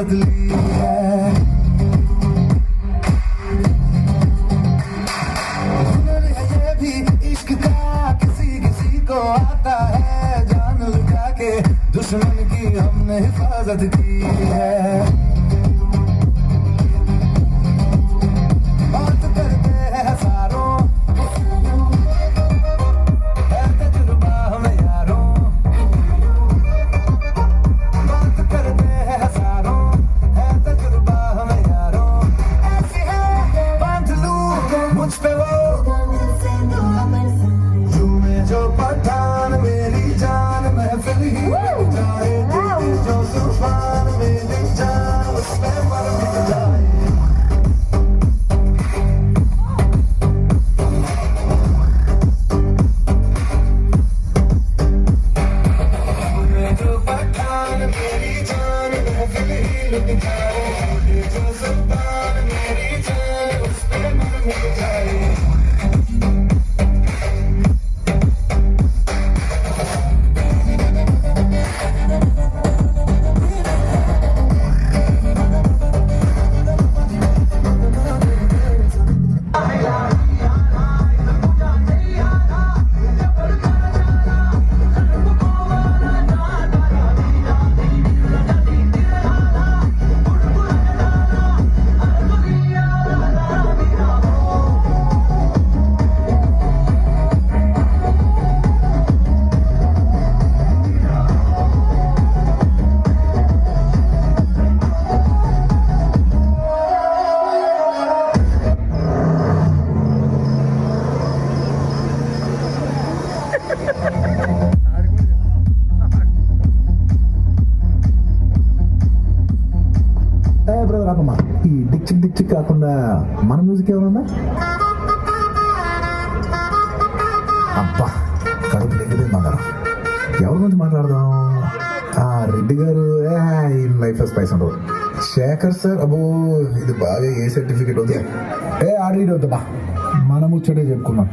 बदली है। हुनर है ये भी इश्क का, किसी किसी को आता है। जान लुटा के दुश्मन की हमने हिफाजत की है। बात करते हैं हजारों, है तजुर्बा हमें यारों। बात करते हैं हजारों, है तजुर्बा हमें यारों। ऐसी है बांध लूं मुझ पे वो, झूमे जो पठान मेरी जान महफिल ही मिट जाए। दिल जो तूफान मेरी जान उस पे मर मिट जाए। झूमे जो पठान मेरी जान महफिल ही मिट जाए। दिल जो तूफान मेरी जान उस पे मर मिट जाए। బ్రదర్ ఆపమ్మా, ఈ డిక్ చిక్ కాకుండా మన మ్యూజిక్ ఏమన్నా? అబ్బా కడుపు లెక్కదే బంగారం. ఎవరి గురించి మాట్లాడదాం? రెడ్డి గారు లైఫ్ స్పైస్ ఉండవు. శేఖర్ సార్ అబ్బో ఇది బాగా ఏ సర్టిఫికేట్ ఉంది. ఆడి వద్దబ్బా, మన ముచ్చటే చెప్పుకున్నాం.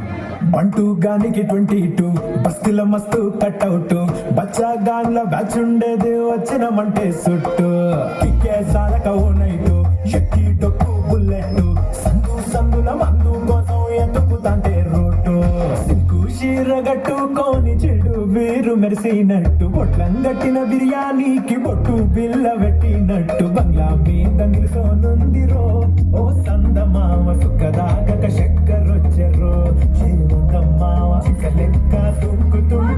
బంటూ గానికి 22 బస్తిల మస్తు కట్అవుట్. బచ్చా గాన్ల బ్యాచ్ ఉండేది వచ్చినమంటే సుట్టు. కిక్కే సారక ఓ నైటు, ఎక్కి డొక్కు బుల్లెట్. సందుల మందు కోసం ఎత్తుకుతాంటే రోడ్డు. సిల్కు షీర గట్టుకోని చెడు వీరు మెరిసినట్టు. బొట్లం గట్టిన బిర్యానీకి బొట్టు బిల్ల పెట్టినట్టు. బంగ్లా మీద నిలుసోనుందిరో ఓ సందమామ. సుఖదాగక చక్కరొచ్చెరో. చిరుమందమ్మావ చిక్క లెక్క దుంకుతుండ